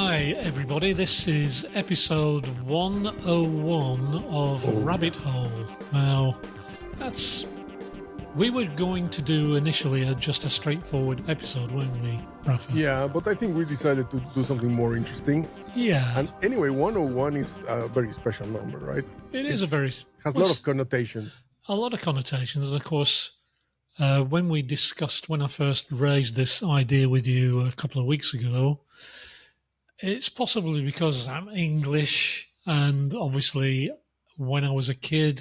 Hi, everybody. This is episode 101 of Rabbit Hole. Now, we were going to do initially just a straightforward episode, weren't we, Rafa? Yeah, but I think we decided to do something more interesting. Yeah. And anyway, 101 is a very special number, right? It is has a lot of connotations. A lot of connotations. And of course, when I first raised this idea with you a couple of weeks ago, it's possibly because I'm English, and obviously when I was a kid,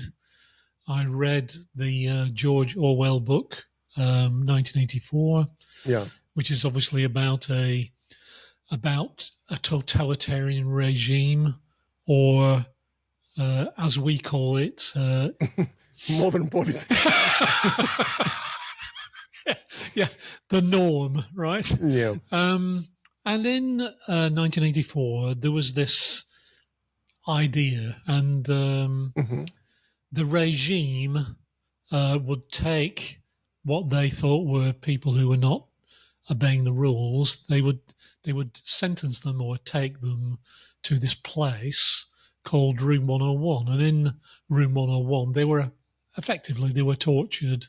I read the George Orwell book, 1984, which is obviously about a totalitarian regime, or as we call it, modern politics. yeah, the norm, right? Yeah. And in 1984, there was this idea, and the regime would take what they thought were people who were not obeying the rules. They would sentence them or take them to this place called Room 101. And in Room 101, they were tortured,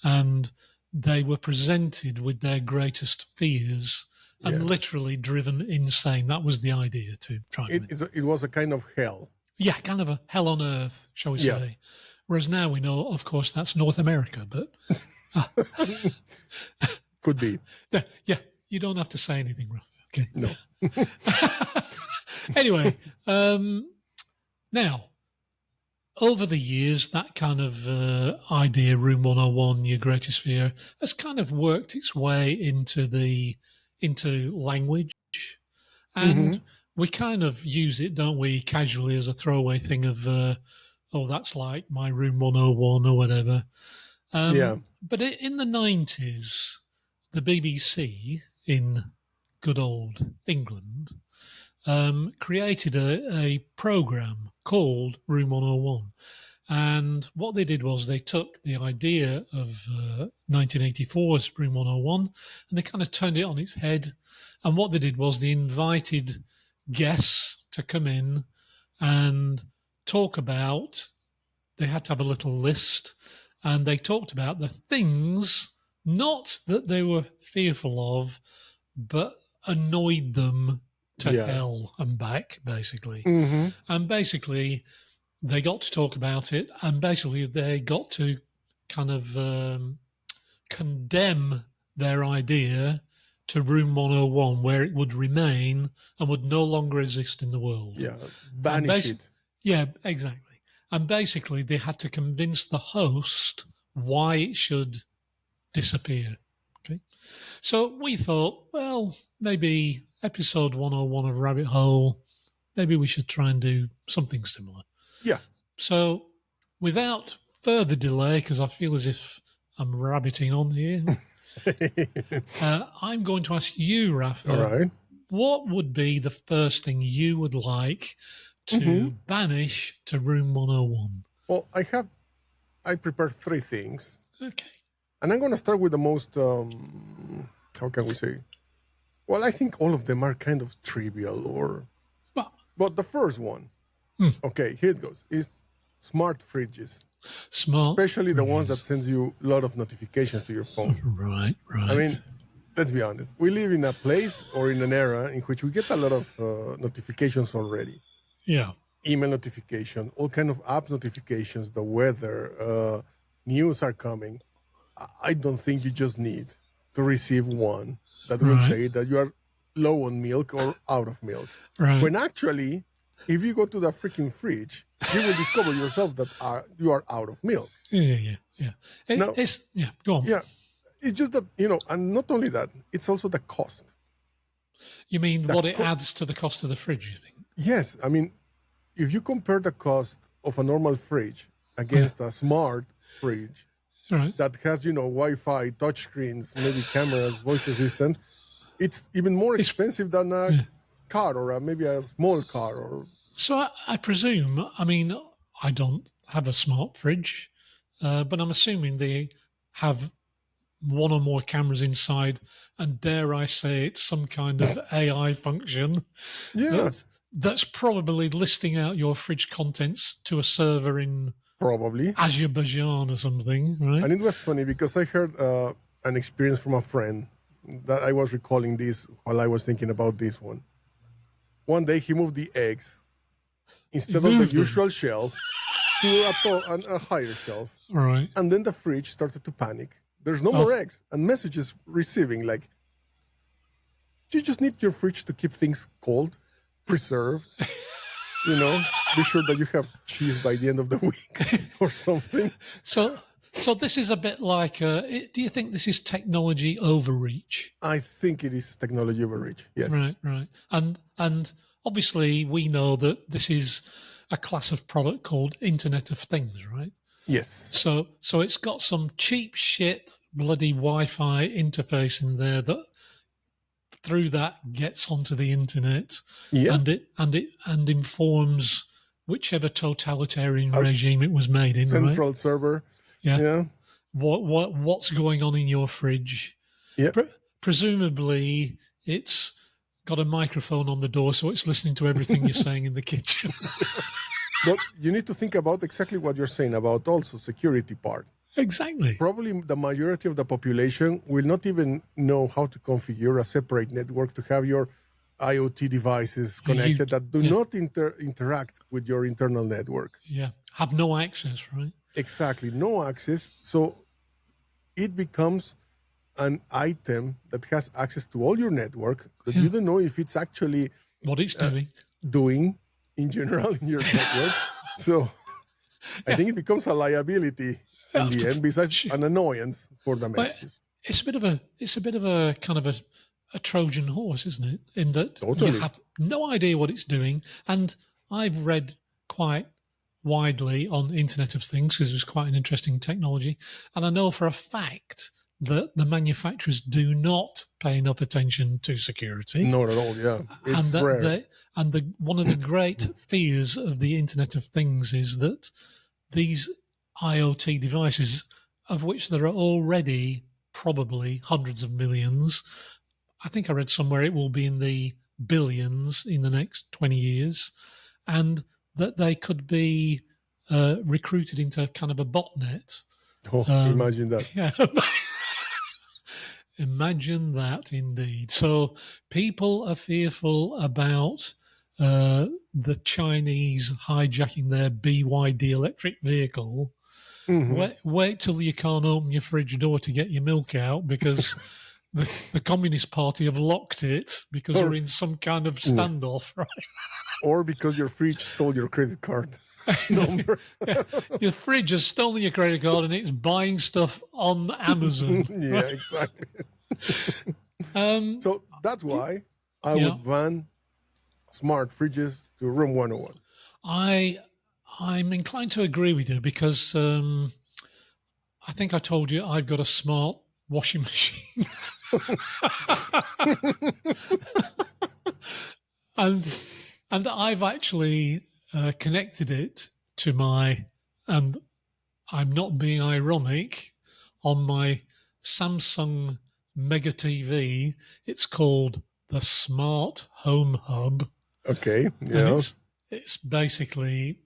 and they were presented with their greatest fears and literally driven insane. That was the idea, to try. It was a kind of hell. Yeah, kind of a hell on earth, shall we say. Whereas now we know, of course, that's North America, but... Could be. Yeah, you don't have to say anything, Rafa. Okay. No. Anyway, now, over the years, that kind of idea, Room 101, your greatest fear, has kind of worked its way into language. And we kind of use it, don't we, casually as a throwaway thing of, that's like my Room 101 or whatever. But in the 90s, the BBC in good old England created a program called Room 101. And what they did was they took the idea of 1984's Room 101 and they kind of turned it on its head. And what they did was they invited guests to come in and talk about, they had to have a little list, and they talked about the things, not that they were fearful of, but annoyed them to hell and back, basically. And basically, they got to talk about it, and basically they got to kind of condemn their idea to Room 101, where it would remain and would no longer exist in the world. Yeah, banish it. Yeah, exactly. And basically, they had to convince the host why it should disappear. Okay, so we thought, well, maybe episode 101 of Rabbit Hole, maybe we should try and do something similar. Yeah. So without further delay, because I feel as if I'm rabbiting on here, I'm going to ask you, Rafa, all right, what would be the first thing you would like to banish to Room 101? Well, I prepared three things. Okay. And I'm going to start with the most, how can we say? Well, I think all of them are kind of trivial but the first one, okay, here it goes, is smart fridges. Especially the ones that sends you a lot of notifications to your phone. Right. I mean, let's be honest. We live in a place or in an era in which we get a lot of notifications already. Yeah. Email notification, all kind of app notifications, the weather, news are coming. I don't think you just need to receive one that will say that you are low on milk or out of milk. Right. When actually, if you go to the freaking fridge, you will discover yourself that you are out of milk. Yeah. Go on. Yeah, it's just that, and not only that, it's also the cost. You mean what it adds to the cost of the fridge, you think? Yes. I mean, if you compare the cost of a normal fridge against a smart fridge that has, Wi-Fi, touchscreens, maybe cameras, voice assistant, it's even more expensive than a car or maybe a small car. So I presume, I don't have a smart fridge, but I'm assuming they have one or more cameras inside, and dare I say it's some kind of AI function that's probably listing out your fridge contents to a server in probably Azerbaijan or something, right? And it was funny because I heard an experience from a friend that I was recalling this while I was thinking about this one. One day he moved the eggs instead of the usual shelf to a higher shelf. Right. And then the fridge started to panic. There's no more eggs. And messages receiving like, do you just need your fridge to keep things cold, preserved? Be sure that you have cheese by the end of the week or something. So this is a bit like, do you think this is technology overreach? I think it is technology overreach, yes. Right. And obviously we know that this is a class of product called Internet of Things, right? Yes. So it's got some cheap shit bloody Wi-Fi interface in there that through that gets onto the internet, and it informs whichever totalitarian regime it was made in, central right? server. Yeah. What's going on in your fridge? Yeah. Presumably it's got a microphone on the door, so it's listening to everything you're saying in the kitchen. But you need to think about exactly what you're saying about also security part. Exactly. Probably the majority of the population will not even know how to configure a separate network to have your IoT devices connected that do not interact with your internal network. Yeah. Have no access, right? Exactly. No access. So it becomes an item that has access to all your network that you don't know if it's actually what it's doing in general in your network. So I think it becomes a liability in the end, besides an annoyance for the messages. It's a bit of a kind of a Trojan horse, isn't it? In that you have no idea what it's doing. And I've read quite widely on Internet of Things because it's quite an interesting technology. And I know for a fact that the manufacturers do not pay enough attention to security. Not at all, yeah. It's rare. One of the great fears of the Internet of Things is that these IoT devices, of which there are already probably hundreds of millions, I think I read somewhere it will be in the billions in the next 20 years, and that they could be recruited into kind of a botnet. Oh, imagine that. Yeah. Imagine that, indeed. So people are fearful about the Chinese hijacking their BYD electric vehicle. Wait till you can't open your fridge door to get your milk out because the Communist Party have locked it because we're in some kind of standoff, right? Or because your fridge stole your credit card number. Your fridge has stolen your credit card and it's buying stuff on Amazon. Yeah, exactly. So that's why I would ban smart fridges to Room 101. I'm inclined to agree with you because I think I told you I've got a smart washing machine. and I've actually connected it to my, and I'm not being ironic, on my Samsung Mega TV. It's called the Smart Home Hub. Okay, yeah. It's basically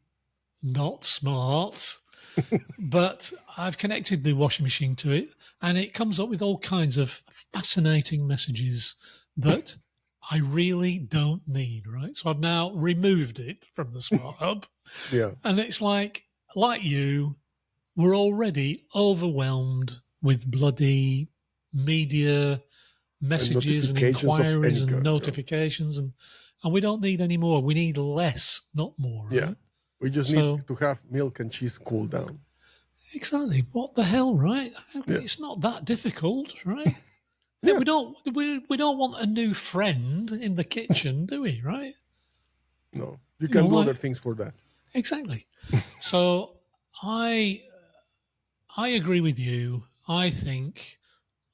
not smart, but I've connected the washing machine to it, and it comes up with all kinds of fascinating messages that I really don't need, right? So I've now removed it from the Smart Hub. Yeah. And it's like you, we're already overwhelmed with bloody media messages and inquiries and notifications, and we don't need any more. We need less, not more. Yeah. Right? We just need to have milk and cheese cool down. Exactly. What the hell, right? It's not that difficult, right? Yeah. We don't want a new friend in the kitchen, do we? Right? No, you can do other things for that. Exactly. So I agree with you. I think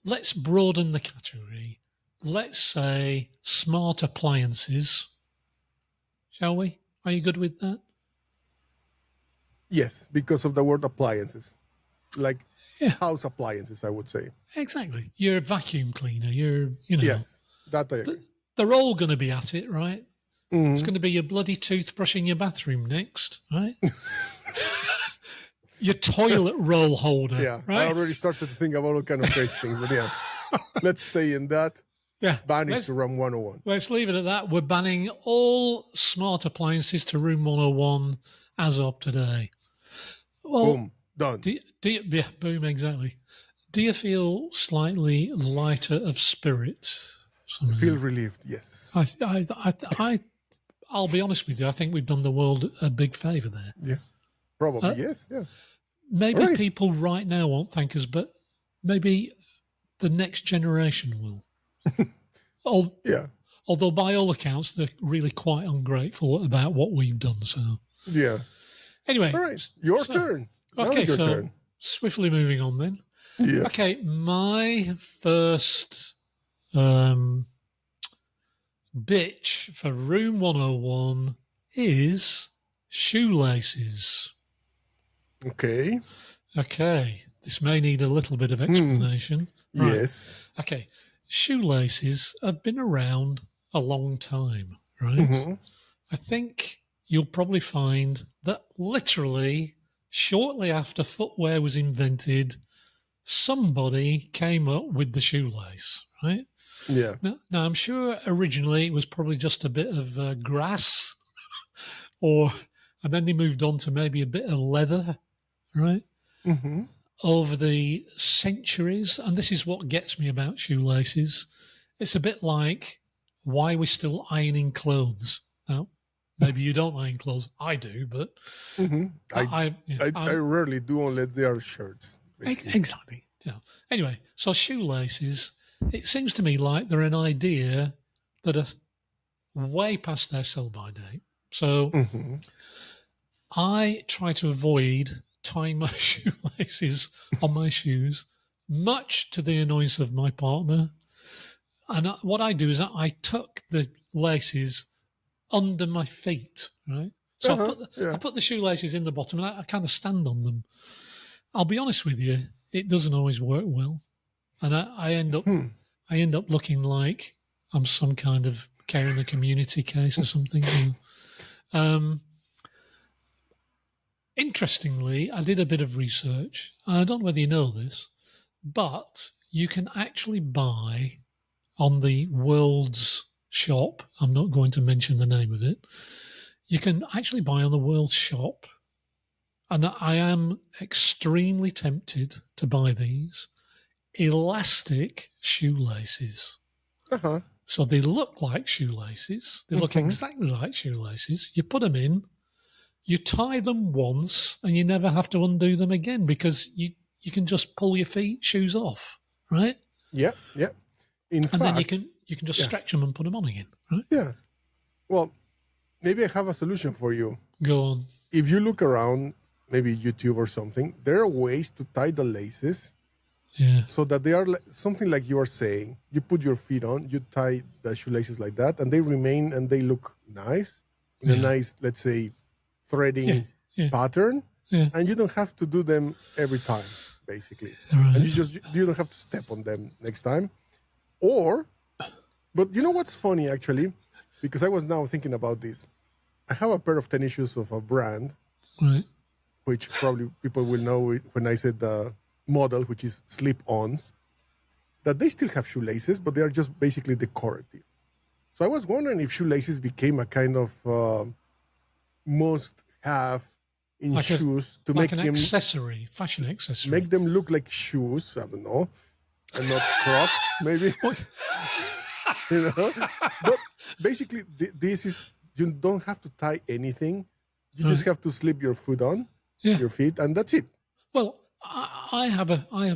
let's broaden the category. Let's say smart appliances. Shall we? Are you good with that? Yes, because of the word appliances. Like house appliances, I would say. Exactly. Your vacuum cleaner, Yes, that I agree. They're all going to be at it, right? Mm-hmm. It's going to be your bloody toothbrush in your bathroom next, right? Your toilet roll holder. Yeah, right? I already started to think about all kind of crazy things, but yeah, let's stay in that. Yeah, banish to room 101. Let's leave it at that. We're banning all smart appliances to room 101 as of today. Well, boom, done. Yeah, boom, exactly. Do you feel slightly lighter of spirit? I feel relieved, yes. I'll be honest with you. I think we've done the world a big favour there. Yeah, probably, yes. Yeah. Maybe people right now won't thank us, but maybe the next generation will. Yeah. Although by all accounts, they're really quite ungrateful about what we've done. So yeah. Anyway. All right, your turn. Okay, your turn. Swiftly moving on then. Yeah. Okay, my first bitch for room 101 is shoelaces. Okay. This may need a little bit of explanation. Right. Yes. Okay, shoelaces have been around a long time, right? Mm-hmm. I think you'll probably find that literally shortly after footwear was invented, somebody came up with the shoelace, right? Yeah. Now I'm sure originally it was probably just a bit of grass, and then they moved on to maybe a bit of leather, right? Mm-hmm. Over the centuries, and this is what gets me about shoelaces, it's a bit like why we're still ironing clothes. Now, maybe you don't iron clothes. I do, but I rarely do unless they are shirts. Basically. Exactly. Yeah. Anyway, so shoelaces, it seems to me like they're an idea that are way past their sell-by date. So I try to avoid tying my shoelaces on my shoes, much to the annoyance of my partner. And what I do is I tuck the laces under my feet, right? So I put the shoelaces in the bottom and I kind of stand on them. I'll be honest with you, it doesn't always work well. And I end up looking like I'm some kind of carrying a community case or something. Interestingly, I did a bit of research. I don't know whether you know this, but you can actually buy on the world's shop, I'm not going to mention the name of it, you can actually buy on the world's shop, and I am extremely tempted to buy these, elastic shoelaces. So they look like shoelaces. They look exactly like shoelaces. You put them in, you tie them once, and you never have to undo them again because you can just pull your shoes off, right? Yeah. In fact, then you can just stretch them and put them on again, right? Yeah. Well, maybe I have a solution for you. Go on. If you look around, maybe YouTube or something, there are ways to tie the laces so that they are something like you are saying. You put your feet on, you tie the shoelaces like that, and they remain and they look nice in a nice, let's say, threading pattern. Yeah. And you don't have to do them every time, basically. Right. And you don't have to step on them next time. But you know what's funny, actually? Because I was now thinking about this. I have a pair of tennis shoes of a brand, right, which probably people will know when I said the model, which is slip-ons, that they still have shoelaces, but they are just basically decorative. So I was wondering if shoelaces became a kind of must-have in like shoes to make them accessory, fashion accessory. Make them look like shoes, I don't know, and not Crocs, maybe. But basically, this is, you don't have to tie anything. You just have to slip your foot on your feet, and that's it. Well, I have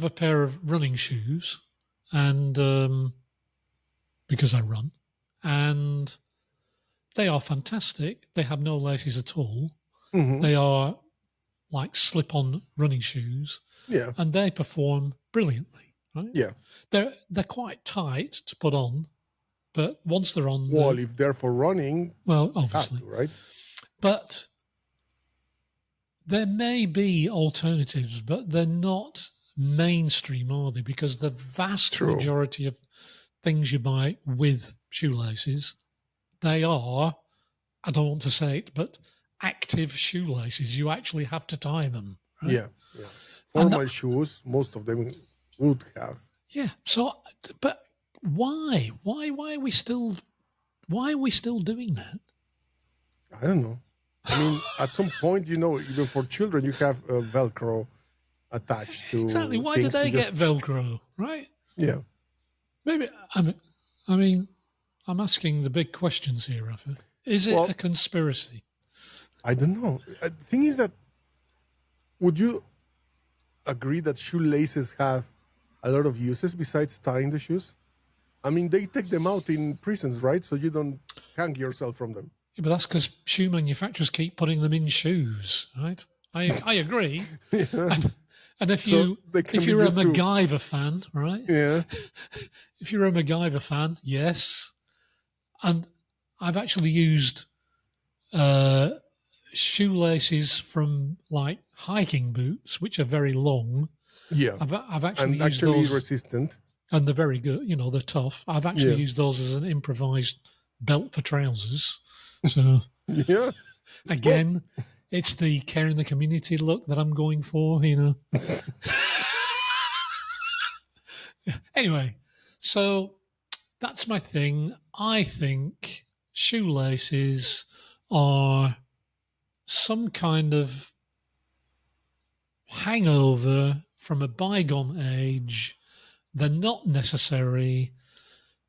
a pair of running shoes, and because I run, and they are fantastic. They have no laces at all. They are like slip-on running shoes, and they perform brilliantly. Right? Yeah, they're quite tight to put on, but once they're on, if they're for running, well, obviously, right? But there may be alternatives, but they're not mainstream, are they? Because the vast majority of things you buy with shoelaces, they are, I don't want to say it, but active shoelaces. You actually have to tie them. Right? Yeah, yeah. Formal shoes, most of them would have. Yeah. So, but why? Why are we still doing that? I don't know. I mean, at some point, even for children, you have Velcro attached to exactly. Why things do they get Velcro? Right? Yeah. Maybe. I mean, I'm asking the big questions here, Rafa. Is it a conspiracy? I don't know. The thing is that, would you agree that shoelaces have a lot of uses besides tying the shoes? I mean, they take them out in prisons, right? So you don't hang yourself from them. Yeah, but that's because shoe manufacturers keep putting them in shoes, right? I agree. Yeah. And if you're a MacGyver fan, right? Yeah. If you're a MacGyver fan, yes. And I've actually used shoelaces from like hiking boots, which are very long. Yeah. I've actually used those resistant. And they're very good. They're tough. I've actually used those as an improvised belt for trousers. So yeah. Again, it's the care in the community look that I'm going for, Anyway, so that's my thing. I think shoelaces are some kind of hangover from a bygone age. They're not necessary.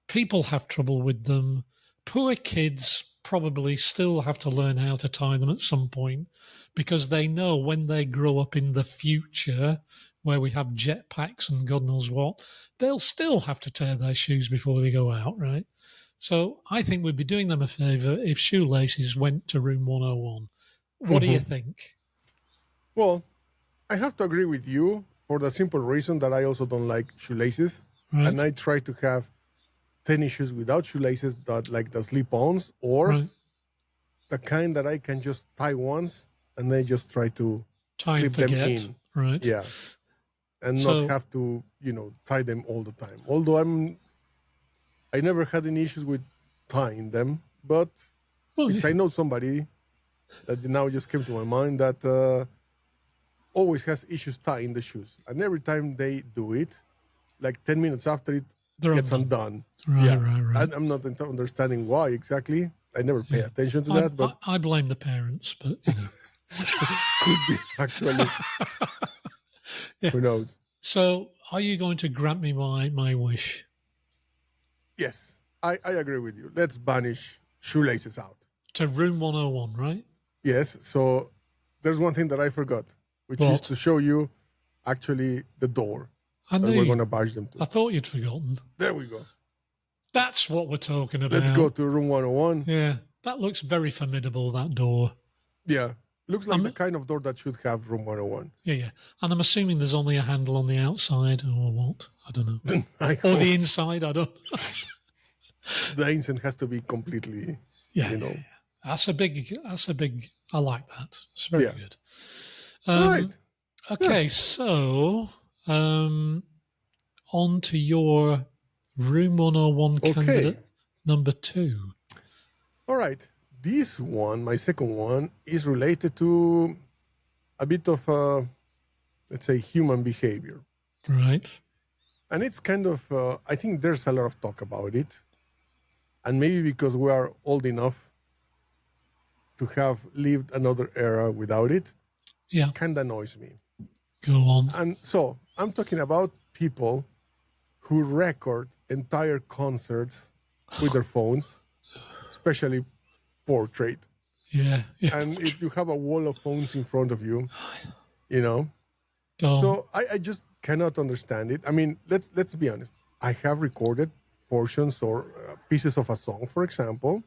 People have trouble with them. Poor kids probably still have to learn how to tie them at some point because they know when they grow up in the future, where we have jetpacks and God knows what, they'll still have to tear their shoes before they go out, right? So I think we'd be doing them a favour if shoelaces went to room 101. What do you think? Well, I have to agree with you for the simple reason that I also don't like shoelaces. Right. And I try to have tennis shoes without shoelaces, that like the slip-ons, or the kind that I can just tie once and then just try to slip them in. Right. Yeah. And not have to, tie them all the time. Although I never had any issues with tying them, but I know somebody that now just came to my mind that always has issues tying the shoes. And every time they do it, like 10 minutes after it gets undone. Right. I'm not understanding why exactly. I never pay attention to that. But I blame the parents, but could be actually. Who knows? So, are you going to grant me my wish? Yes, I agree with you. Let's banish shoelaces out. To room 101, right? Yes. So there's one thing that I forgot, which is to show you actually the door that we're going to bash them to. I thought you'd forgotten. There we go. That's what we're talking about. Let's go to room 101. Yeah, that looks very formidable, that door. Yeah. Looks like the kind of door that should have room 101. Yeah. And I'm assuming there's only a handle on the outside or what? I don't know. Or the inside, I don't know. The inside has to be completely, Yeah. That's a big, I like that. It's very good. Right. Okay, so on to your room 101 candidate number 2. All right. This one, my second one, is related to a bit of, let's say, human behavior. Right. And it's kind of, I think there's a lot of talk about it. And maybe because we are old enough to have lived another era without it, kind of annoys me. Go on. And so I'm talking about people who record entire concerts with their phones, especially portrait. Yeah. And if you have a wall of phones in front of you, So I just cannot understand it. I mean, let's be honest. I have recorded portions or pieces of a song, for example,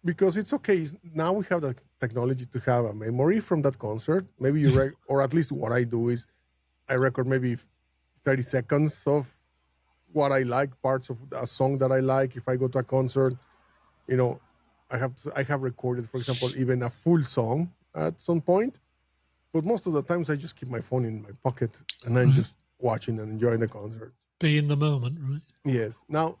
because it's okay. Now we have the technology to have a memory from that concert. Maybe you or at least what I do is I record maybe 30 seconds of what I like, parts of a song that I like. If I go to a concert, I have recorded, for example, even a full song at some point. But most of the times I just keep my phone in my pocket and I'm just watching and enjoying the concert. Be in the moment, right? Yes. Now,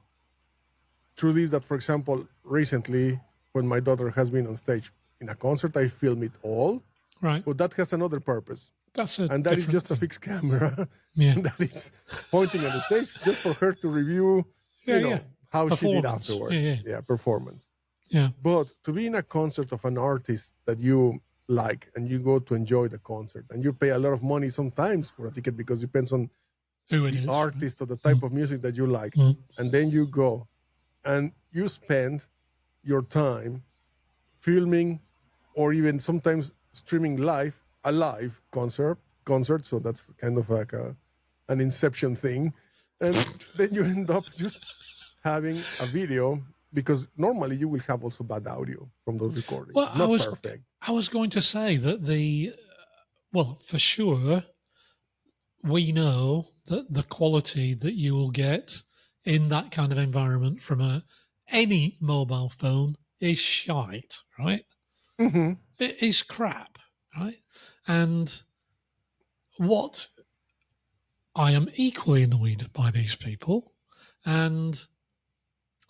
truth is that, for example, recently when my daughter has been on stage in a concert, I film it all. Right. But that has another purpose. And that is just thing. a fixed camera. Yeah. That it's pointing at the stage just for her to review, how she did afterwards. Yeah, performance. Yeah. But to be in a concert of an artist that you like and you go to enjoy the concert and you pay a lot of money sometimes for a ticket because it depends on the artist or the type of music that you like. And then you go and you spend your time filming or even sometimes streaming a live concert. So that's kind of like an Inception thing. And then you end up just having a video because normally you will have also bad audio from those recordings. Well, not perfect. I was going to say that for sure, we know that the quality that you will get in that kind of environment from any mobile phone is shite, right? Mm-hmm. It is crap, right? And what I am equally annoyed by these people, and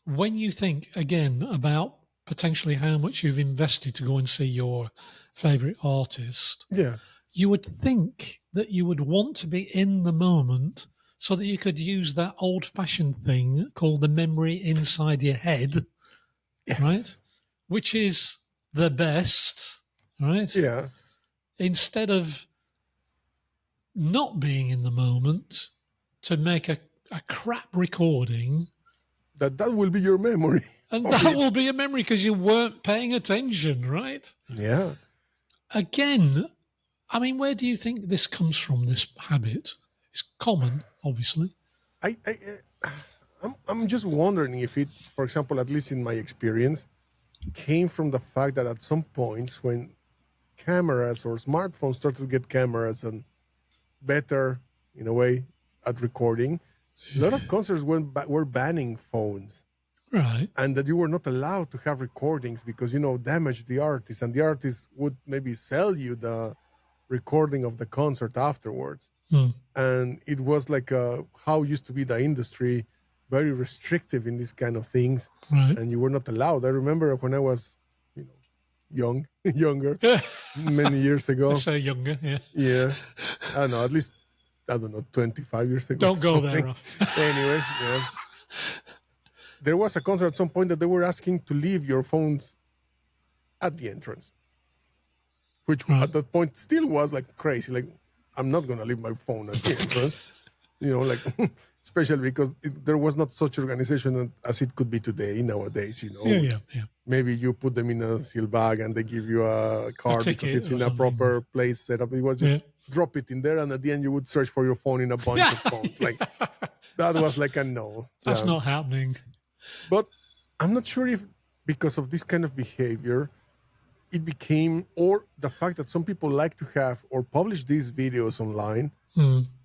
when you think again about potentially how much you've invested to go and see your favorite artist, you would think that you would want to be in the moment so that you could use that old-fashioned thing called the memory inside your head, right? Which is the best, right? Yeah. Instead of not being in the moment to make a crap recording. That will be your memory. And that will be a memory because you weren't paying attention, right? Yeah. Again, I mean, where do you think this comes from, this habit? It's common, obviously. I'm just wondering if it, for example, at least in my experience, came from the fact that at some points when cameras or smartphones started to get cameras and better, in a way, at recording, a lot of concerts were banning phones. Right. And that you were not allowed to have recordings because, damage the artist. And the artist would maybe sell you the recording of the concert afterwards. And it was like how used to be the industry, very restrictive in these kind of things. Right. And you were not allowed. I remember when I was, younger, many years ago. I say younger, yeah. Yeah. I don't know, at least, 25 years ago. Don't go there, Ralph. Anyway, yeah. There was a concert at some point that they were asking to leave your phones at the entrance, which at that point still was like crazy. Like, I'm not going to leave my phone at the entrance, especially because there was not such organization as it could be today, nowadays, Yeah. Maybe you put them in a seal bag and they give you a card because it's in a proper place set up. It was just drop it in there, and at the end you would search for your phone in a bunch of phones. Like, that was like a no. That's not happening. But I'm not sure if because of this kind of behavior, it became, or the fact that some people like to have or publish these videos online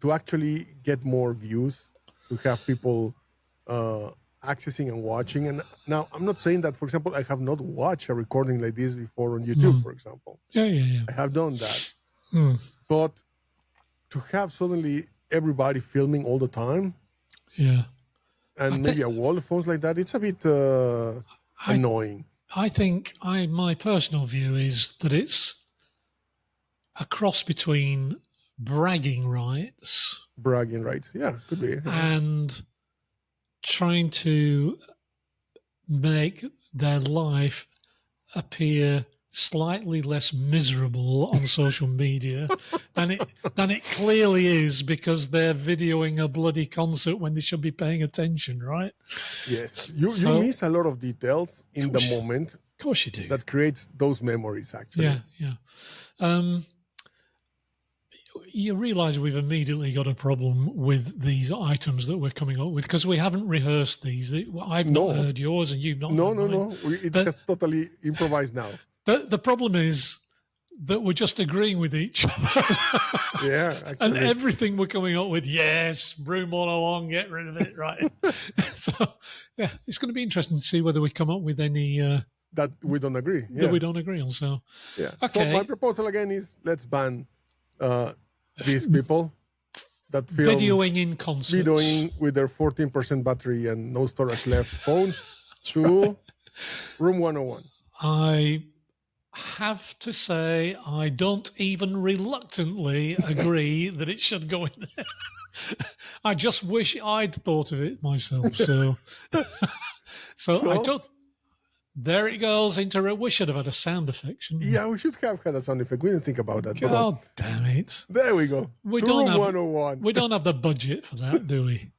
to actually get more views, to have people accessing and watching. And now I'm not saying that, for example, I have not watched a recording like this before on YouTube, for example. Yeah. I have done that. But to have suddenly everybody filming all the time. Yeah. And maybe a wall of phones like that, it's a bit annoying. I think my personal view is that it's a cross between bragging rights. Yeah, could be. And trying to make their life appear slightly less miserable on social media than it clearly is, because they're videoing a bloody concert when they should be paying attention, right? Yes. You miss a lot of details in the moment. Of course you do. That creates those memories, actually. Yeah. You realize we've immediately got a problem with these items that we're coming up with because we haven't rehearsed these. I've not heard yours and you've not heard mine. No. It has totally improvised now. The problem is that we're just agreeing with each other. Yeah, actually. And everything we're coming up with, yes, Broom 101, get rid of it, right? So, yeah, it's going to be interesting to see whether we come up with any... that we don't agree. That we don't agree on, so... Yeah. Okay. So my proposal again is let's ban these people that film videoing in concerts, videoing with their 14% battery and no storage left phones to right. Room 101. I have to say, I don't even reluctantly agree that it should go in there. I just wish I'd thought of it myself. So, so I don't. There it goes into it. We should have had a sound effect, shouldn't we? Yeah, we should have had a sound effect. We didn't think about that. God damn it. There we go. We don't have the budget for that, do we?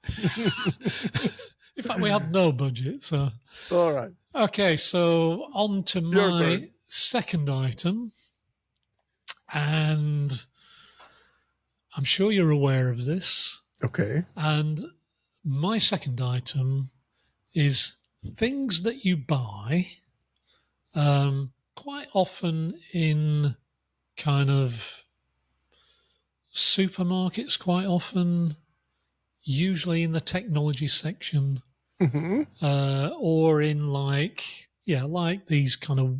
In fact, we had no budget. So, all right. Okay, so on to my second item. And I'm sure you're aware of this. Okay. And my second item is things that you buy quite often in kind of supermarkets, quite often, usually in the technology section, or in like these kind of,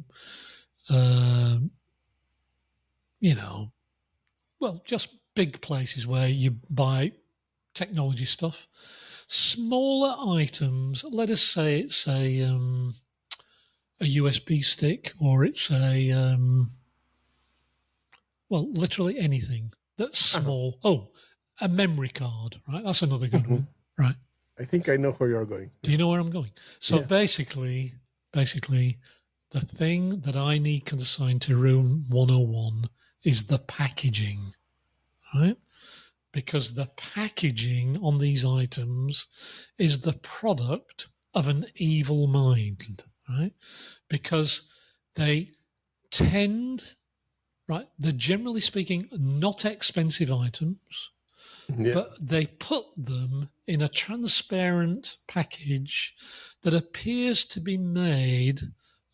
just big places where you buy technology stuff. Smaller items, let us say it's a USB stick, or it's literally anything that's small. Oh, a memory card, right? That's another good one, right? I think I know where you're going. Do you know where I'm going? So basically, the thing that I need consigned to room 101 is the packaging, right? Because the packaging on these items is the product of an evil mind, right? Because they tend, right, they're generally speaking not expensive items, but they put them in a transparent package that appears to be made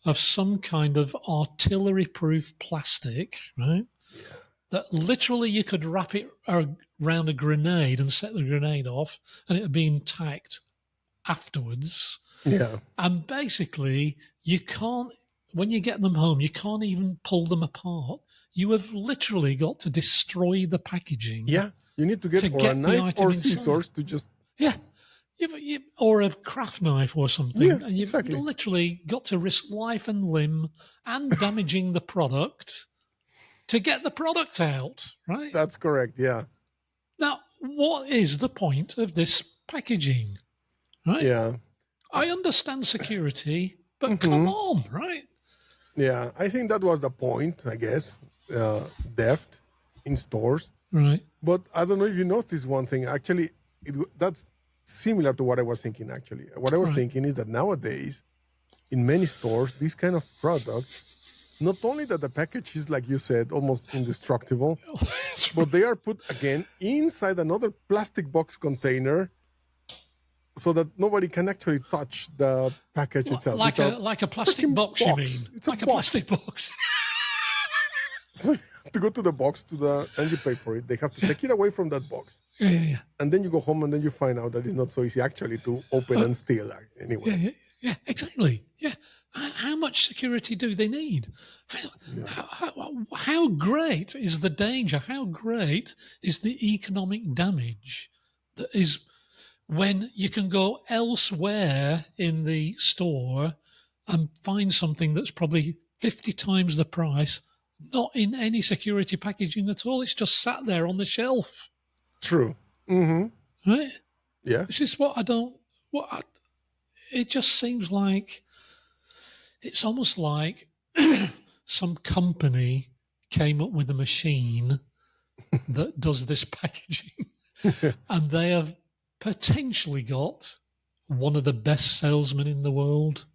of some kind of artillery-proof plastic, right? Yeah. That literally you could wrap it around a grenade and set the grenade off, and it would be intact afterwards. Yeah. And basically, you can't, when you get them home, you can't even pull them apart. You have literally got to destroy the packaging. Yeah. You need to get a knife or scissors to just... Yeah. Or a craft knife or something. Yeah, and you've literally got to risk life and limb and damaging the product to get the product out, right? That's correct, yeah. Now, what is the point of this packaging, right? Yeah. I understand security, but come on, right? Yeah, I think that was the point, I guess, theft in stores. Right. But I don't know if you noticed one thing. Actually, that's similar to what I was thinking, actually. What I was thinking is that nowadays, in many stores, these kind of products, not only that the package is, like you said, almost indestructible, but they are put, again, inside another plastic box container so that nobody can actually touch the package itself. Like a plastic box, you mean? It's like a plastic box. So you have to go to the box, and you pay for it. They have to take it away from that box. Yeah. And then you go home, and then you find out that it's not so easy actually to open and steal anyway. Yeah, exactly. Yeah. How much security do they need? How great is the danger? How great is the economic damage that is when you can go elsewhere in the store and find something that's probably 50 times the price, not in any security packaging at all. It's just sat there on the shelf. True. Mm-hmm. Right? Yeah. This is what it just seems like it's almost like some company came up with a machine that does this packaging and they have potentially got one of the best salesmen in the world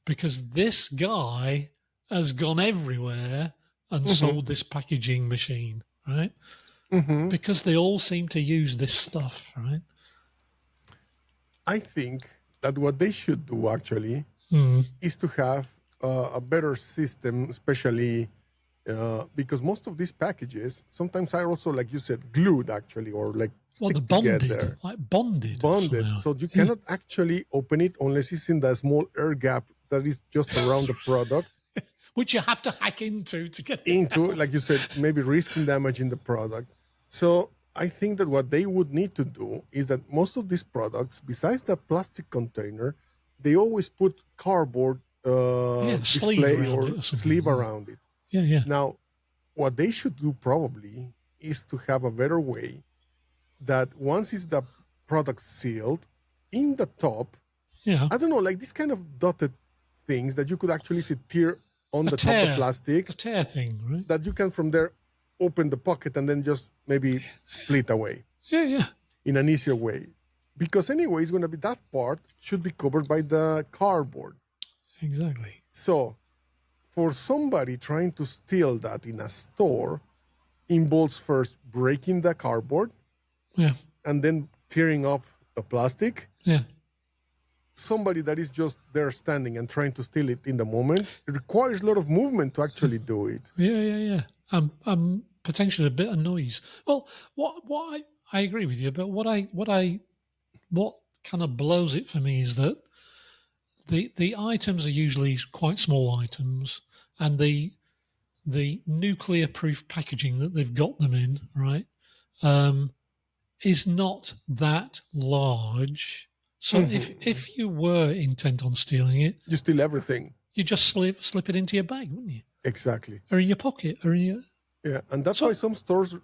because this guy has gone everywhere and sold this packaging machine, right? Because they all seem to use this stuff, right? I think that what they should do actually is to have a better system, especially because most of these packages sometimes are also, like you said, glued actually, or like stick together. Like bonded. So you cannot actually open it unless it's in the small air gap that is just around the product. which you have to hack into to get into, like you said, maybe risking damaging the product. So I think that what they would need to do is that most of these products, besides the plastic container, they always put cardboard display or sleeve around it. Yeah, yeah. Now, what they should do probably is to have a better way that once is the product sealed, in the top, I don't know, like this kind of dotted things that you could actually see tear on the top of the plastic. A tear thing, right? That you can from there open the pocket and then just maybe split away. Yeah, yeah. In an easier way. Because anyway, it's going to be that part should be covered by the cardboard. Exactly. So for somebody trying to steal that in a store involves first breaking the cardboard. Yeah. And then tearing up the plastic. Yeah. Somebody that is just there standing and trying to steal it in the moment, it requires a lot of movement to actually do it. Yeah, yeah, yeah. Potentially a bit of noise. Well, what I agree with you, but what kind of blows it for me is that the items are usually quite small items, and the nuclear proof packaging that they've got them in, right, is not that large. So if you were intent on stealing it, you steal everything. You just slip it into your bag, wouldn't you? Exactly. Or in your pocket, or in your... Yeah, and that's why some stores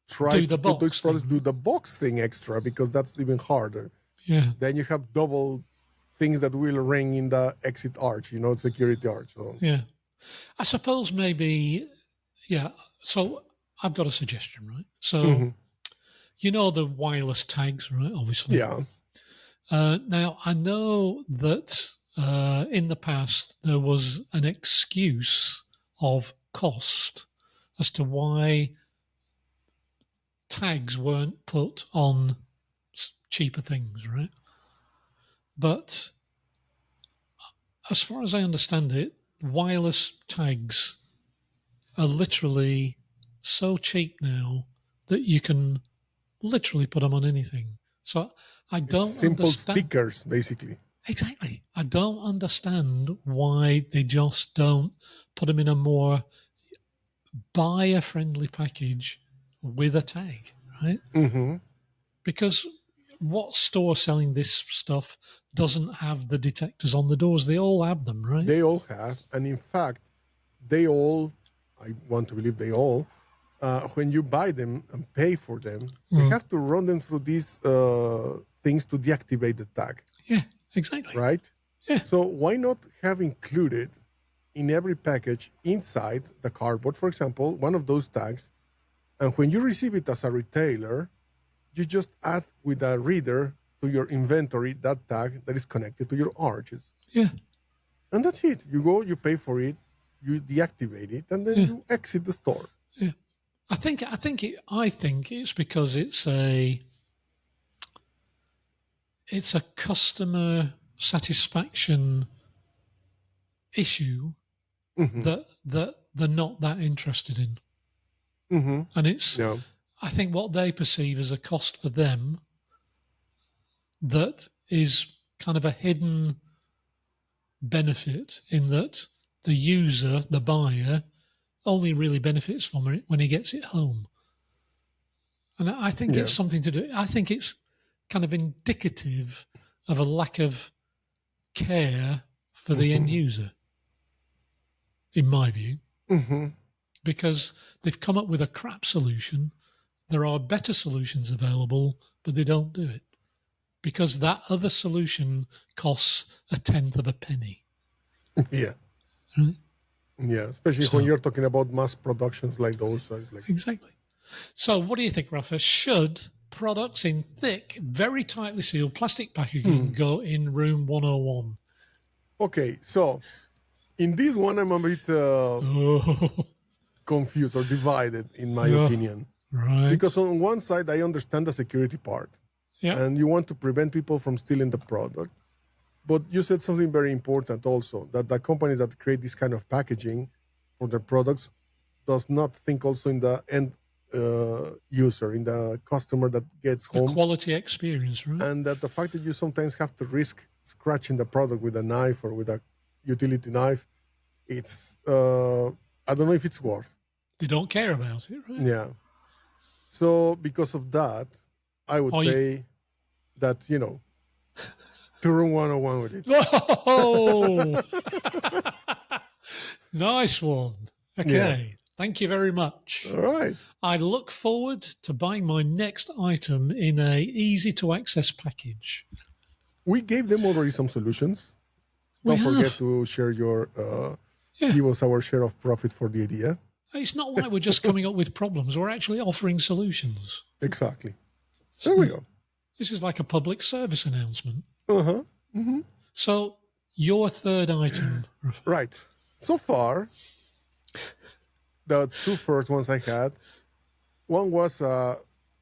try to put those products do the box thing extra, because that's even harder. Yeah. Then you have double things that will ring in the exit arch, security arch. So. Yeah. I suppose maybe, yeah. So I've got a suggestion, right? So, you know the wireless tags, right? Obviously. Yeah. Now, I know that in the past there was an excuse of cost as to why tags weren't put on cheaper things, right? But as far as I understand it, wireless tags are literally so cheap now that you can literally put them on anything. So I don't simple stickers, basically. Exactly. I don't understand why they just don't put them in a more buyer-friendly package with a tag, right? Mm-hmm. Because what store selling this stuff doesn't have the detectors on the doors? They all have them, right? They all have. And in fact, I want to believe they all, when you buy them and pay for them, they have to run them through these things to deactivate the tag. Yeah, exactly. Right? Yeah. So why not have included in every package inside the cardboard, for example, one of those tags, and when you receive it as a retailer, you just add with a reader to your inventory that tag that is connected to your arches. Yeah. And that's it. You go, you pay for it, you deactivate it, and then you exit the store. Yeah. I think it's because it's a customer satisfaction issue that they're not that interested in. Mm-hmm. And it's, I think, what they perceive as a cost for them that is kind of a hidden benefit, in that the user, the buyer, only really benefits from it when he gets it home. And I think it's something to do. I think it's kind of indicative of a lack of care for the end user, in my view. Mm-hmm. Because they've come up with a crap solution. There are better solutions available, but they don't do it. Because that other solution costs a tenth of a penny. Yeah. Right? Yeah, especially when you're talking about mass productions like those. So it's like... Exactly. So what do you think, Rafa? Should products in thick, very tightly sealed plastic packaging go in room 101? Okay, so in this one, I'm a bit confused or divided, in my opinion. Right. Because on one side, I understand the security part. Yeah. And you want to prevent people from stealing the product. But you said something very important also, that the companies that create this kind of packaging for their products does not think also in the end user, in the customer that gets home. The quality experience, right? And that the fact that you sometimes have to risk scratching the product with a knife or with a utility knife it's I don't know if it's worth. They don't care about it, right? Yeah. So because of that, I would say that, to run 101 with it. Oh, nice one. Okay. Yeah. Thank you very much. All right. I look forward to buying my next item in a easy to access package. We gave them already some solutions. Don't forget to share your, give us our share of profit for the idea. It's not like we're just coming up with problems. We're actually offering solutions. Exactly. There we go. This is like a public service announcement. Uh-huh. Mm-hmm. So your third item. Right. So far, the two first ones I had, one was a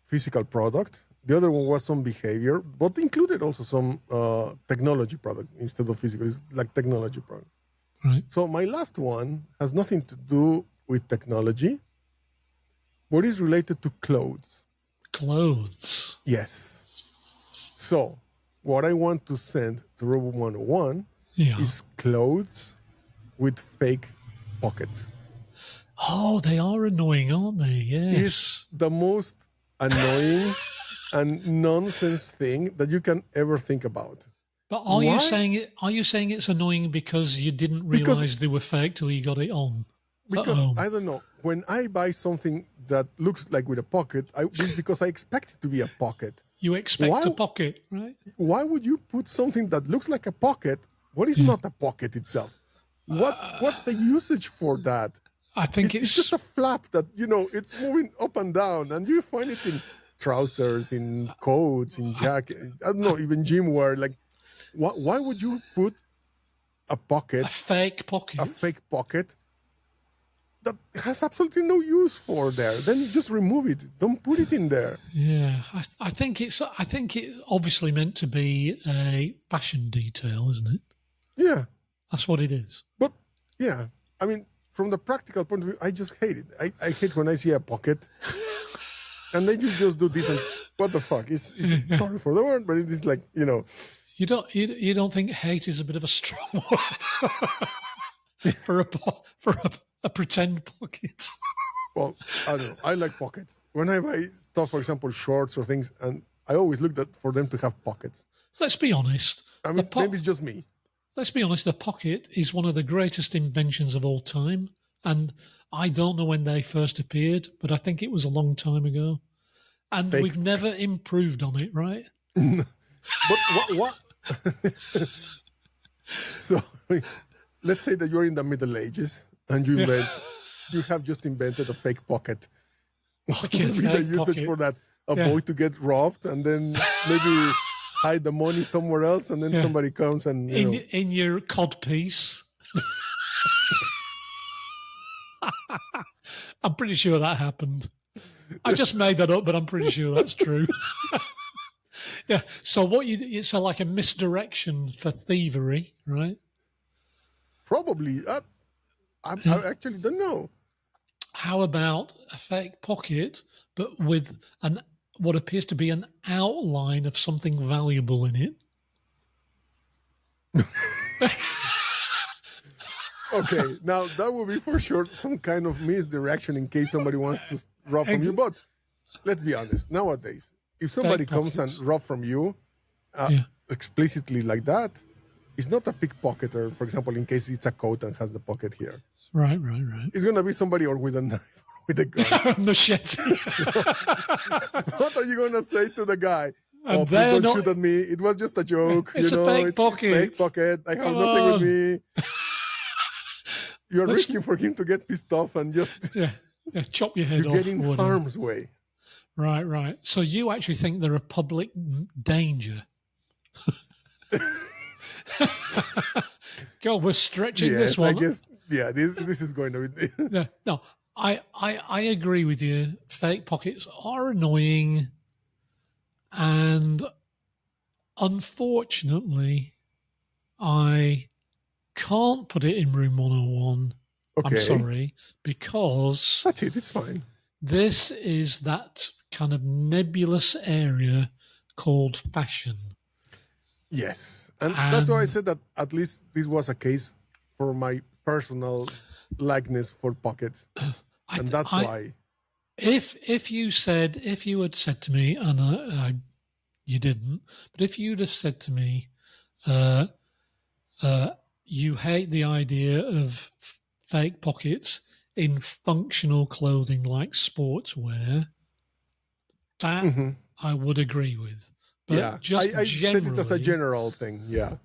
physical product. The other one was some behavior, but included also some technology product instead of physical. It's like technology product. Right. So my last one has nothing to do with technology, but is related to clothes. Clothes. Yes. So what I want to send to Robo 101 is clothes with fake pockets. Oh, they are annoying, aren't they? Yes. It's the most annoying and nonsense thing that you can ever think about. But are you saying it's annoying because you didn't realize they were fake till you got it on? Because I don't know. When I buy something that looks like with a pocket, it's because I expect it to be a pocket. You expect a pocket, right? Why would you put something that looks like a pocket? What is not a pocket itself? What's the usage for that? I think it's just a flap that, it's moving up and down, and you find it in trousers, in coats, in jackets. I don't know, even gym wear. Like, why would you put a pocket, a fake pocket that has absolutely no use for there? Then just remove it. Don't put it in there. Yeah, I think it's obviously meant to be a fashion detail, isn't it? Yeah, that's what it is. But yeah, I mean, from the practical point of view, I just hate it. I hate when I see a pocket, and then you just do this and what the fuck? It's sorry for the word, but it is like You don't think hate is a bit of a strong word for a pretend pocket? Well, I don't know. I like pockets. When I buy stuff, for example, shorts or things, and I always look for them to have pockets. Let's be honest. I mean, maybe it's just me. Let's be honest, the pocket is one of the greatest inventions of all time. And I don't know when they first appeared, but I think it was a long time ago. And we've never improved on it, right? But what? So let's say that you're in the Middle Ages and you have just invented a fake pocket. What would be the usage for that? A boy to get robbed and then maybe hide the money somewhere else, and then somebody comes and in your codpiece. I'm pretty sure that happened. I just made that up, but I'm pretty sure that's true. Yeah. So it's like a misdirection for thievery, right? Probably. I actually don't know. How about a fake pocket, but with what appears to be an outline of something valuable in it? Okay, now that would be for sure some kind of misdirection in case somebody wants to rob from you. But let's be honest, nowadays, if somebody comes and rob from you explicitly like that, it's not a pickpocketer, for example, in case it's a coat and has the pocket here. Right. It's going to be somebody or with a knife or with a gun. Machete. What are you going to say to the guy? Please don't shoot at me. It was just a joke. It's a fake pocket. It's a fake pocket. I have nothing with me. You're risking for him to get pissed off and just chop your head off. You get in harm's way. Right. So you actually think they're a public danger? God, we're stretching this one. I guess. Yeah, this is going to be. No, I agree with you. Fake pockets are annoying, and unfortunately, I can't put it in room 101. Okay. I'm sorry, because that's it. It's fine. This is that kind of nebulous area called fashion. Yes, and that's why I said that at least this was a case for my personal likeness for pockets, and that's why. If you had said to me, and you didn't, but if you'd have said to me, you hate the idea of fake pockets in functional clothing like sportswear, that I would agree with. But just I said it as a general thing. Yeah.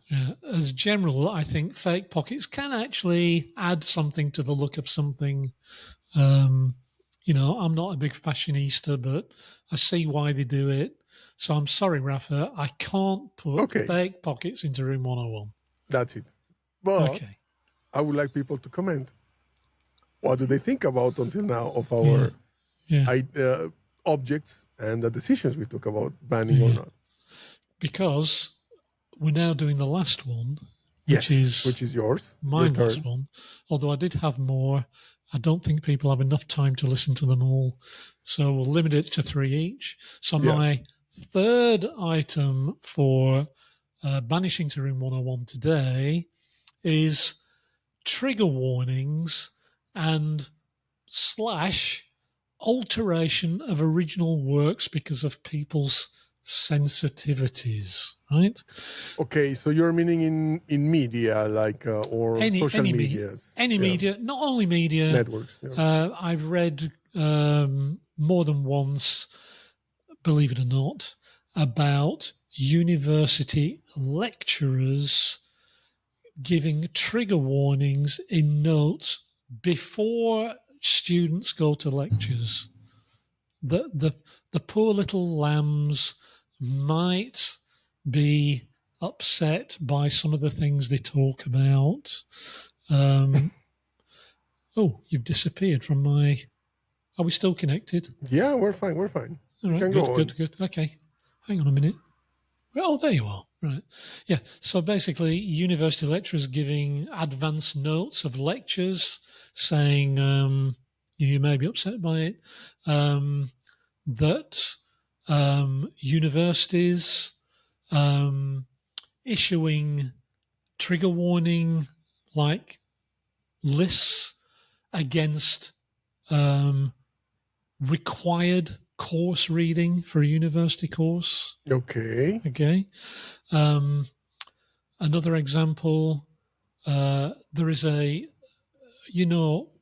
As general, I think fake pockets can actually add something to the look of something. I'm not a big fashionista, but I see why they do it. So I'm sorry, Rafa, I can't put fake pockets into Room 101. That's it. But I would like people to comment. What do they think about until now of our objects and the decisions we took about banning or not? Because we're now doing the last one, which is yours. My last one. Although I did have more. I don't think people have enough time to listen to them all. So we'll limit it to 3 each. So my third item for banishing to Room 101 today is trigger warnings and / alteration of original works because of people's sensitivities, right? Okay, so you're meaning in media, like or social media, media, not only media networks. I've read more than once, believe it or not, about university lecturers giving trigger warnings in notes before students go to lectures. The poor little lambs might be upset by some of the things they talk about. Oh, you've disappeared from my... Are we still connected? Yeah, we're fine. All right, good. Okay. Hang on a minute. Oh, there you are. Right. Yeah. So basically, university lecturers giving advance notes of lectures saying you may be upset by it, that universities issuing trigger warning like lists against required course reading for a university course. Okay. Another example, there is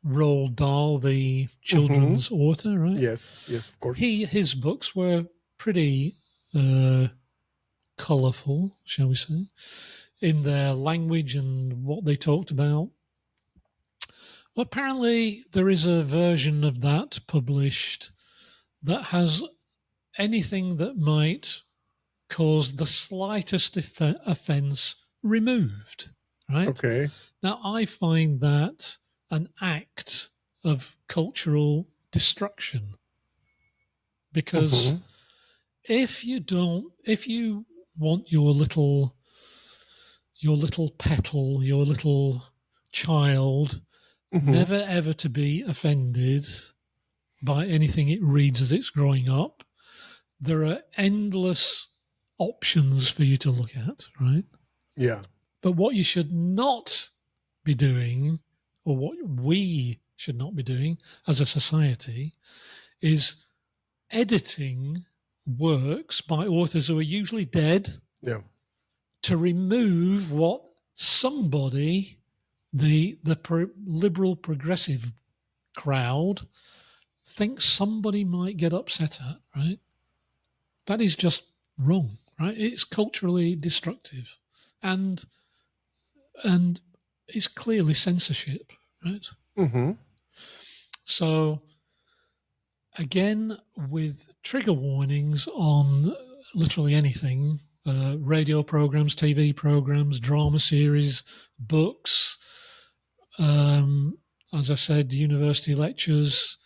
Roald Dahl, the children's author, right? Yes, of course. His books were pretty colourful, shall we say, in their language and what they talked about. Well, apparently there is a version of that published that has anything that might cause the slightest offence removed, right? Okay. Now, I find that an act of cultural destruction because if you want your little petal, your little child never ever to be offended by anything it reads as it's growing up, there are endless options for you to look at, right? Yeah. But what you should not be doing, or what we should not be doing as a society, is editing works by authors who are usually dead to remove what somebody, the liberal progressive crowd, thinks somebody might get upset at, right? That is just wrong, right? It's culturally destructive, and it's clearly censorship, right? So, again, with trigger warnings on literally anything, radio programs, TV programs, drama series, books, as I said, university lectures,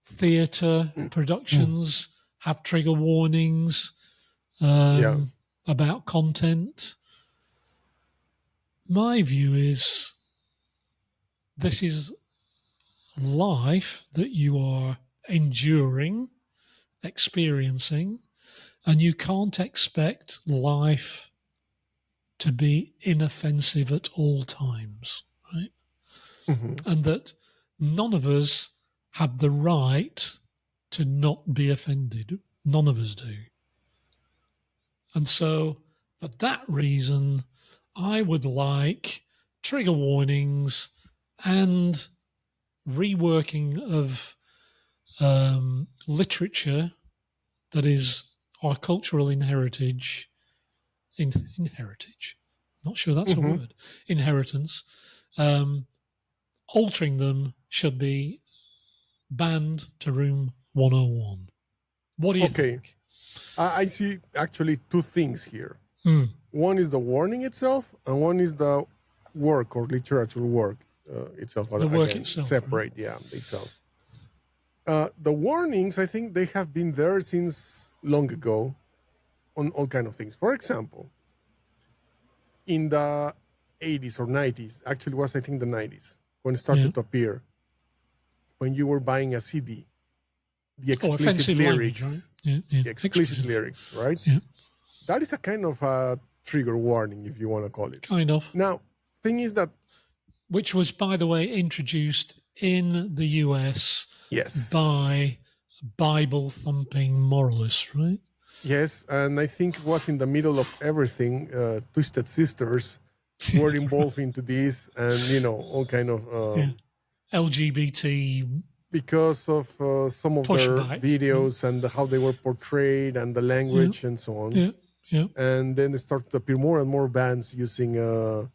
theatre productions have trigger warnings about content. My view is this is life that you are enduring, experiencing, and you can't expect life to be inoffensive at all times, right? and that none of us have the right to not be offended. None of us do. And so, for that reason, I would like trigger warnings and reworking of literature that is our cultural inheritance. Not sure that's a word. Inheritance. Altering them should be banned to Room 101. What do you think? I see actually two things here. One is the warning itself, and one is the work or literature work itself. The work itself. Separate, itself. The warnings, I think they have been there since long ago on all kind of things. For example, in the 80s or 90s, actually was I think the 90s, when it started to appear, when you were buying a CD, the explicit lyrics, language, right? the explicit lyrics, right? Yeah. That is a kind of a trigger warning, if you want to call it. Kind of. Now, thing is that... Which was, by the way, introduced in the US by Bible-thumping moralists, right? Yes, and I think it was in the middle of everything. Twisted Sisters were involved into this, and, all kind of... LGBT... Because of some of their videos and how they were portrayed and the language and so on. Yeah. And then it started to appear more and more bands using, how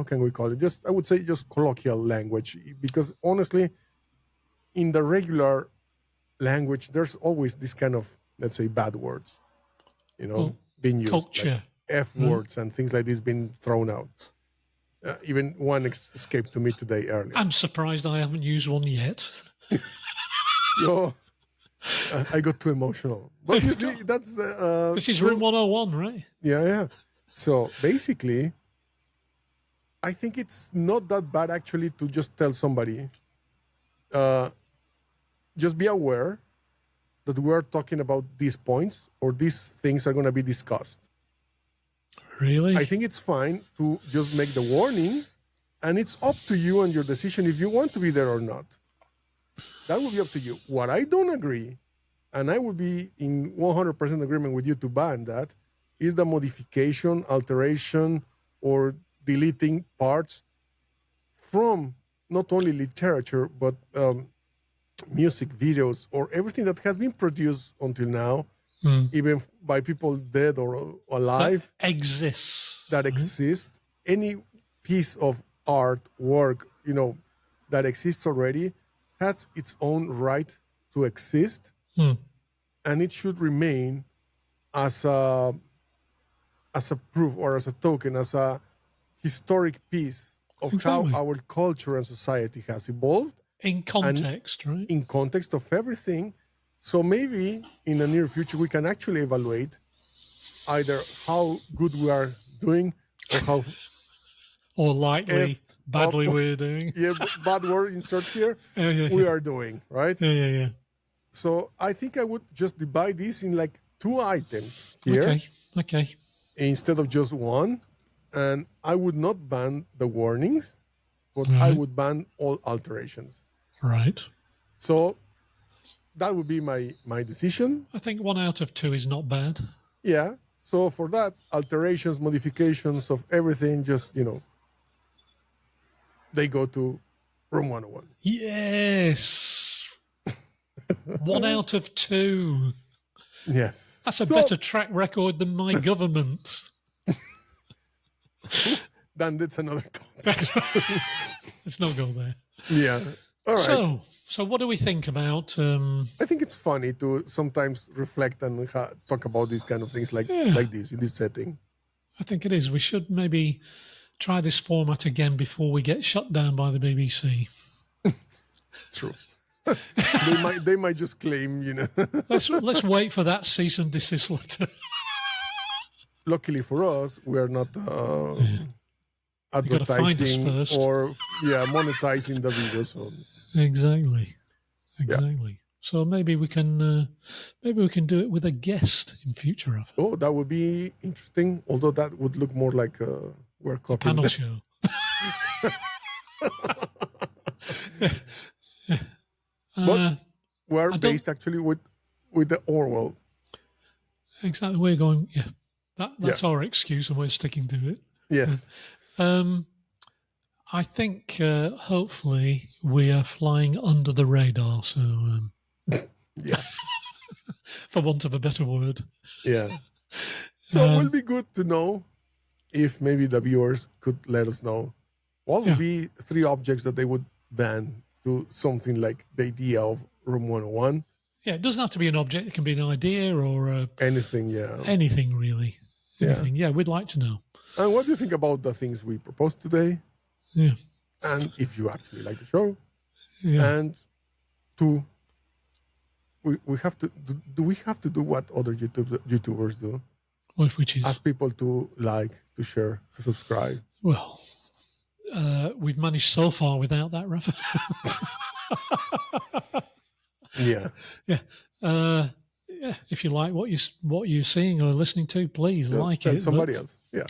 can we call it? I would say just colloquial language. Because honestly, in the regular language, there's always this kind of, let's say, bad words, being used. Culture. Like F words and things like this being thrown out. Even one escaped to me today earlier. I'm surprised I haven't used one yet. So I got too emotional. But you see, that's... this is Room 101, right? Yeah. So basically, I think it's not that bad actually to just tell somebody, just be aware that we're talking about these points or these things are going to be discussed. Really? I think it's fine to just make the warning, and it's up to you and your decision if you want to be there or not. That will be up to you. What I don't agree, and I would be in 100% agreement with you to ban that, is the modification, alteration, or deleting parts from not only literature, but music videos or everything that has been produced until now, even by people dead or alive. That exists. Any piece of art, work, that exists already has its own right to exist. And it should remain as a proof or as a token, as a historic piece of how our culture and society has evolved. In context, right? In context of everything. So maybe in the near future, we can actually evaluate either how good we are doing or how... or lightly, badly we're doing. Yeah, bad word insert here. We are doing, right? Yeah. So I think I would just divide this in like 2 items here. Okay. Instead of just one. And I would not ban the warnings, but I would ban all alterations. Right. So that would be my decision. I think 1 out of 2 is not bad. Yeah. So for that, alterations, modifications of everything, just, they go to Room 101. Yes. 1 out of 2. Yes. That's a better track record than my government. Then that's another topic. Let's not go there. Yeah. All right. So what do we think about... I think it's funny to sometimes reflect and talk about these kind of things like this, in this setting. I think it is. We should maybe try this format again before we get shut down by the BBC. True. they might just claim, Let's wait for that cease and desist letter. Luckily for us, we are not advertising or monetizing the video. So exactly. Yeah. So maybe we can do it with a guest in future. Oh, that would be interesting. Although that would look more like we're copying a panel show. But we're based actually with the Orwell. Exactly. We're going, that's our excuse and we're sticking to it. Yes. I think hopefully we are flying under the radar. So, yeah. For want of a better word. Yeah. So it will be good to know if maybe the viewers could let us know what would be 3 objects that they would ban to something like the idea of Room 101. Yeah, it doesn't have to be an object. It can be an idea or anything, yeah. Anything, really. Anything. Yeah, we'd like to know. And what do you think about the things we proposed today? Yeah. And if you actually like the show. Yeah. And 2, we have to do we have to do what other YouTubers do? Which is? Ask people to like, to share, to subscribe. Well, we've managed so far without that, Rafa. Yeah. Yeah. If you like what you're seeing or listening to, please just like tell it. somebody else. Yeah.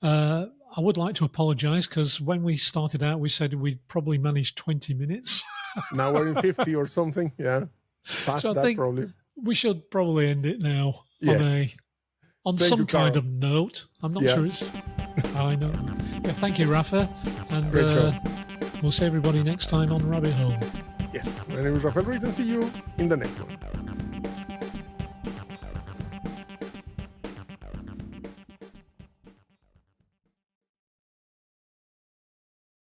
I would like to apologise because when we started out, we said we'd probably manage 20 minutes. Now we're in 50 or something. Yeah. Past that, probably. We should probably end it now on Thank some you, kind Carl. of note. I'm not sure it's. I know. Yeah, thank you, Rafa. And Great show. We'll see everybody next time on Rabbit Hole. Yes. My name is Rafael Ruiz and see you in the next one.